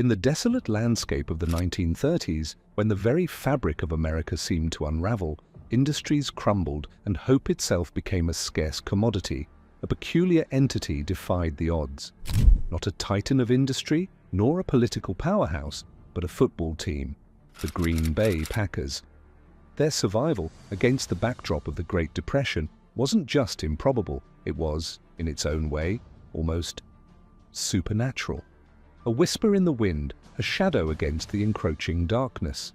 In the desolate landscape of the 1930s, when the very fabric of America seemed to unravel, industries crumbled and hope itself became a scarce commodity, a peculiar entity defied the odds. Not a titan of industry, nor a political powerhouse, but a football team, the Green Bay Packers. Their survival against the backdrop of the Great Depression wasn't just improbable, it was, in its own way, almost supernatural. A whisper in the wind, a shadow against the encroaching darkness.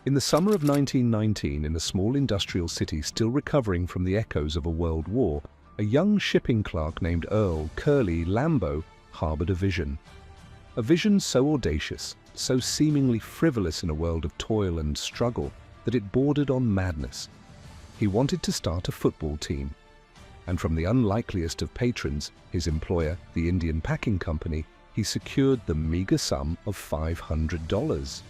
In the summer of 1919, in a small industrial city still recovering from the echoes of a world war, a young shipping clerk named Curly Lambeau harbored a vision. A vision so audacious, so seemingly frivolous in a world of toil and struggle, that it bordered on madness. He wanted to start a football team. And from the unlikeliest of patrons, his employer, the Indian Packing Company, he secured the meager sum of $500.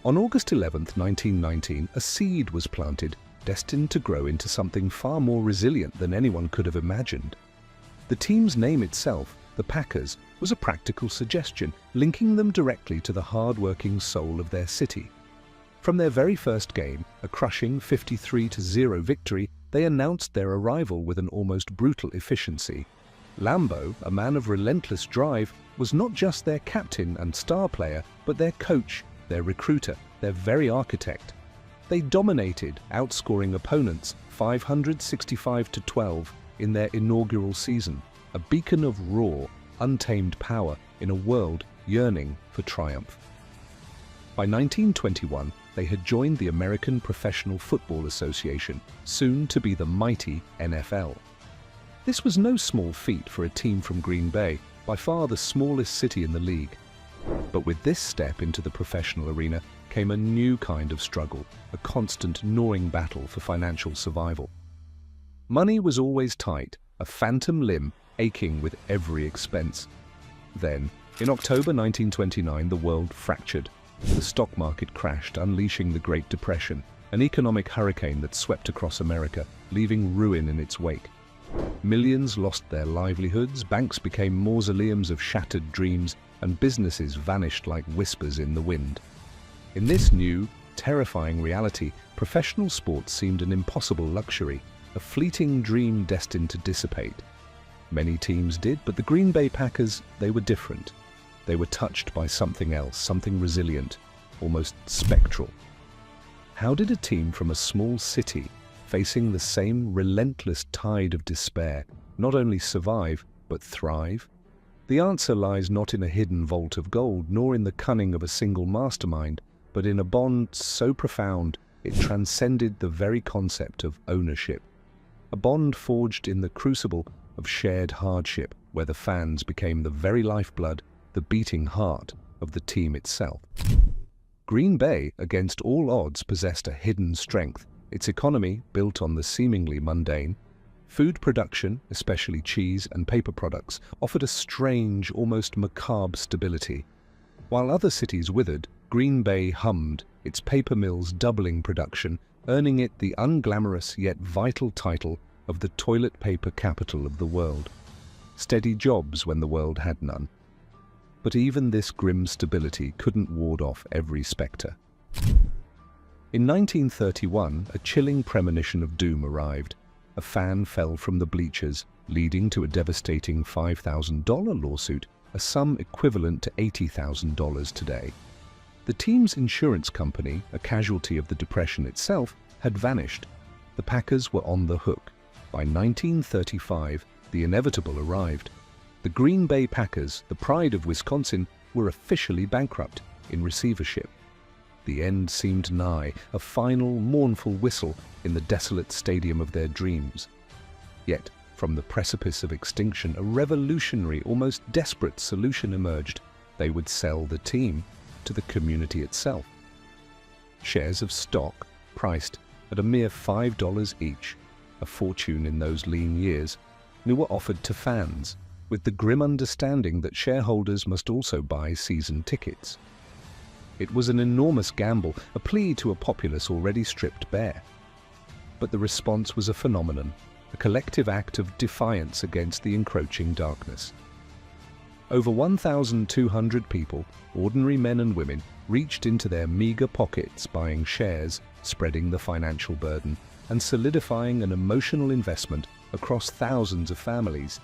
On August 11, 1919, a seed was planted, destined to grow into something far more resilient than anyone could have imagined. The team's name itself, the Packers, was a practical suggestion, linking them directly to the hard-working soul of their city. From their very first game, a crushing 53-0 victory, they announced their arrival with an almost brutal efficiency. Lambeau, a man of relentless drive, was not just their captain and star player, but their coach, their recruiter, their very architect. They dominated, outscoring opponents 565-12 in their inaugural season, a beacon of raw, untamed power in a world yearning for triumph. By 1921, they had joined the American Professional Football Association, soon to be the mighty NFL. This was no small feat for a team from Green Bay, by far the smallest city in the league. But with this step into the professional arena came a new kind of struggle, a constant gnawing battle for financial survival. Money was always tight, a phantom limb aching with every expense. Then, in October 1929, the world fractured. The stock market crashed, unleashing the Great Depression, an economic hurricane that swept across America, leaving ruin in its wake. Millions lost their livelihoods, banks became mausoleums of shattered dreams, and businesses vanished like whispers in the wind. In this new, terrifying reality, professional sports seemed an impossible luxury, a fleeting dream destined to dissipate. Many teams did, but the Green Bay Packers, they were different. They were touched by something else, something resilient, almost spectral. How did a team from a small city, facing the same relentless tide of despair, not only survive, but thrive? The answer lies not in a hidden vault of gold, nor in the cunning of a single mastermind, but in a bond so profound it transcended the very concept of ownership. A bond forged in the crucible of shared hardship, where the fans became the very lifeblood, the beating heart of the team itself. Green Bay, against all odds, possessed a hidden strength. Its economy, built on the seemingly mundane, food production, especially cheese and paper products, offered a strange, almost macabre stability. While other cities withered, Green Bay hummed, its paper mills doubling production, earning it the unglamorous yet vital title of the toilet paper capital of the world. Steady jobs when the world had none. But even this grim stability couldn't ward off every spectre. In 1931, a chilling premonition of doom arrived. A fan fell from the bleachers, leading to a devastating $5,000 lawsuit, a sum equivalent to $80,000 today. The team's insurance company, a casualty of the Depression itself, had vanished. The Packers were on the hook. By 1935, the inevitable arrived. The Green Bay Packers, the pride of Wisconsin, were officially bankrupt, in receivership. The end seemed nigh, a final, mournful whistle in the desolate stadium of their dreams. Yet, from the precipice of extinction, a revolutionary, almost desperate solution emerged. They would sell the team to the community itself. Shares of stock, priced at a mere $5 each, a fortune in those lean years, were offered to fans, with the grim understanding that shareholders must also buy season tickets. It was an enormous gamble, a plea to a populace already stripped bare. But the response was a phenomenon, a collective act of defiance against the encroaching darkness. Over 1,200 people, ordinary men and women, reached into their meager pockets buying shares, spreading the financial burden, and solidifying an emotional investment across thousands of families.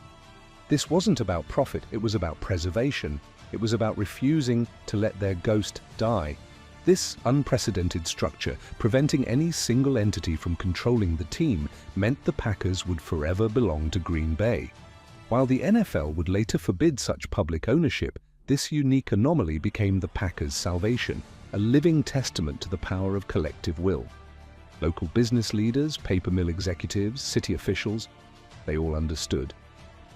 This wasn't about profit, it was about preservation. It was about refusing to let their ghost die. This unprecedented structure, preventing any single entity from controlling the team, meant the Packers would forever belong to Green Bay. While the NFL would later forbid such public ownership, this unique anomaly became the Packers' salvation, a living testament to the power of collective will. Local business leaders, paper mill executives, city officials, they all understood.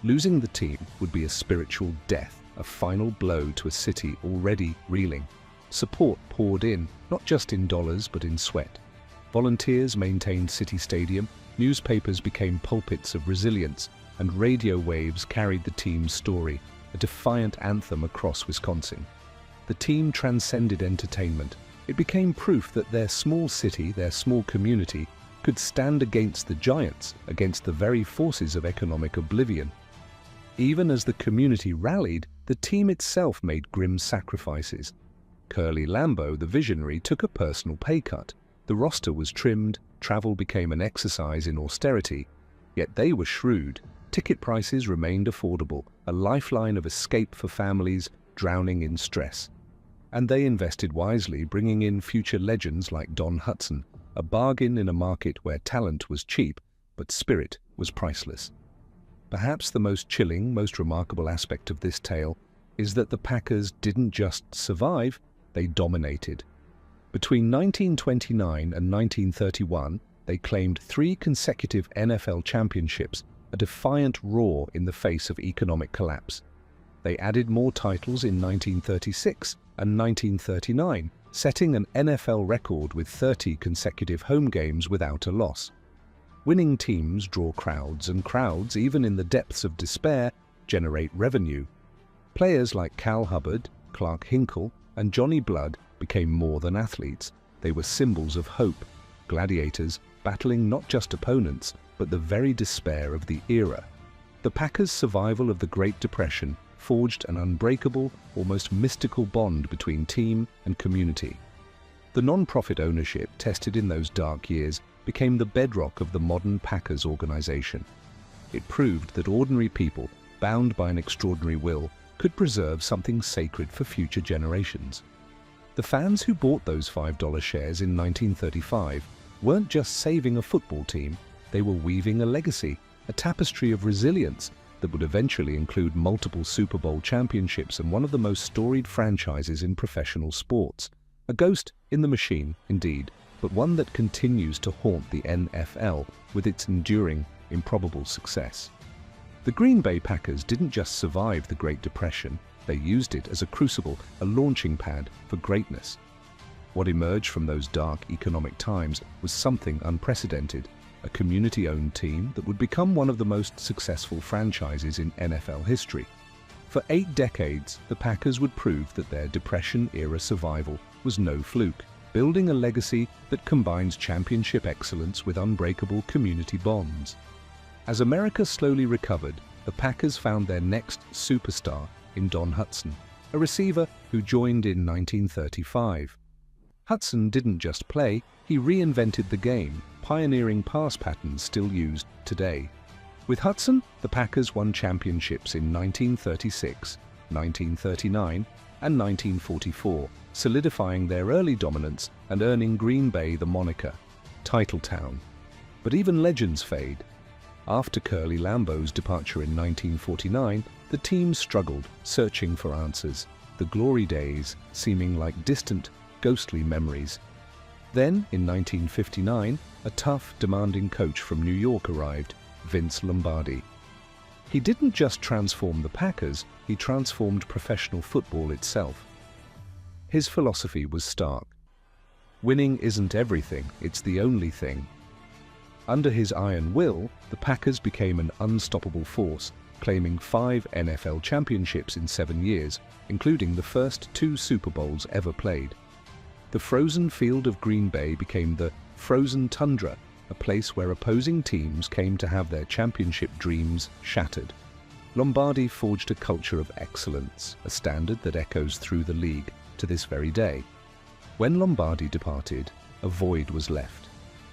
Losing the team would be a spiritual death, a final blow to a city already reeling. Support poured in, not just in dollars but in sweat. Volunteers maintained City Stadium, newspapers became pulpits of resilience, and radio waves carried the team's story, a defiant anthem across Wisconsin. The team transcended entertainment. It became proof that their small city, their small community, could stand against the giants, against the very forces of economic oblivion. Even as the community rallied, the team itself made grim sacrifices. Curly Lambeau, the visionary, took a personal pay cut. The roster was trimmed, travel became an exercise in austerity. Yet they were shrewd. Ticket prices remained affordable, a lifeline of escape for families drowning in stress. And they invested wisely, bringing in future legends like Don Hutson, a bargain in a market where talent was cheap, but spirit was priceless. Perhaps the most chilling, most remarkable aspect of this tale is that the Packers didn't just survive, they dominated. Between 1929 and 1931, they claimed 3 consecutive NFL championships, a defiant roar in the face of economic collapse. They added more titles in 1936 and 1939, setting an NFL record with 30 consecutive home games without a loss. Winning teams draw crowds, and crowds, even in the depths of despair, generate revenue. Players like Cal Hubbard, Clark Hinkle, and Johnny Blood became more than athletes. They were symbols of hope, gladiators battling not just opponents, but the very despair of the era. The Packers' survival of the Great Depression forged an unbreakable, almost mystical bond between team and community. The non-profit ownership tested in those dark years became the bedrock of the modern Packers organization. It proved that ordinary people, bound by an extraordinary will, could preserve something sacred for future generations. The fans who bought those $5 shares in 1935 weren't just saving a football team, they were weaving a legacy, a tapestry of resilience that would eventually include multiple Super Bowl championships and one of the most storied franchises in professional sports. A ghost in the machine, indeed, but one that continues to haunt the NFL with its enduring, improbable success. The Green Bay Packers didn't just survive the Great Depression, they used it as a crucible, a launching pad for greatness. What emerged from those dark economic times was something unprecedented, a community-owned team that would become one of the most successful franchises in NFL history. For 8 decades, the Packers would prove that their Depression-era survival was no fluke, building a legacy that combines championship excellence with unbreakable community bonds. As America slowly recovered, the Packers found their next superstar in Don Hutson, a receiver who joined in 1935. Hutson didn't just play, he reinvented the game, pioneering pass patterns still used today. With Hutson, the Packers won championships in 1936, 1939, and 1944, solidifying their early dominance and earning Green Bay the moniker, Titletown. But even legends fade. After Curly Lambeau's departure in 1949, the team struggled, searching for answers, the glory days seeming like distant, ghostly memories. Then, in 1959, a tough, demanding coach from New York arrived, Vince Lombardi. He didn't just transform the Packers, he transformed professional football itself. His philosophy was stark. Winning isn't everything, it's the only thing. Under his iron will, the Packers became an unstoppable force, claiming 5 NFL championships in 7 years, including the first 2 Super Bowls ever played. The frozen field of Green Bay became the frozen tundra, a place where opposing teams came to have their championship dreams shattered. Lombardi forged a culture of excellence, a standard that echoes through the league to this very day. When Lombardi departed, a void was left.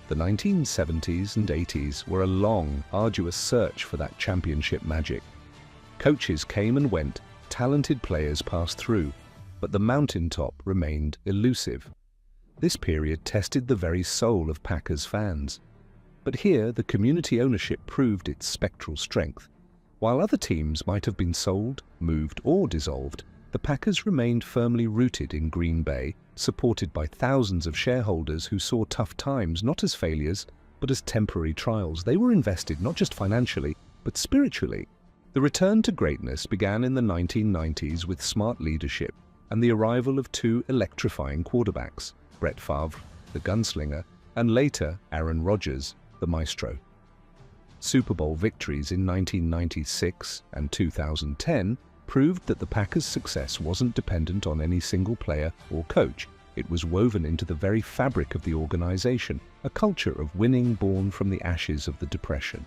The 1970s and 80s were a long, arduous search for that championship magic. Coaches came and went, talented players passed through, but the mountaintop remained elusive. This period tested the very soul of Packers fans. But here, the community ownership proved its spectral strength. While other teams might have been sold, moved, or dissolved, the Packers remained firmly rooted in Green Bay, supported by thousands of shareholders who saw tough times not as failures, but as temporary trials. They were invested not just financially, but spiritually. The return to greatness began in the 1990s with smart leadership and the arrival of two electrifying quarterbacks, Brett Favre, the gunslinger, and later Aaron Rodgers, the maestro. Super Bowl victories in 1996 and 2010 proved that the Packers' success wasn't dependent on any single player or coach. It was woven into the very fabric of the organization, a culture of winning born from the ashes of the Depression.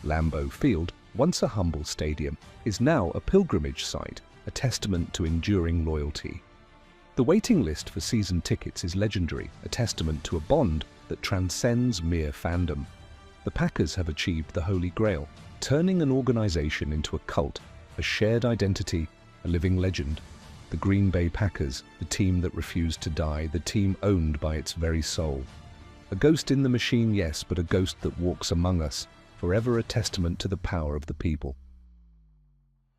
Lambeau Field, once a humble stadium, is now a pilgrimage site, a testament to enduring loyalty. The waiting list for season tickets is legendary, a testament to a bond that transcends mere fandom. The Packers have achieved the Holy Grail, turning an organization into a cult, a shared identity, a living legend. The Green Bay Packers, the team that refused to die, the team owned by its very soul. A ghost in the machine, yes, but a ghost that walks among us, forever a testament to the power of the people.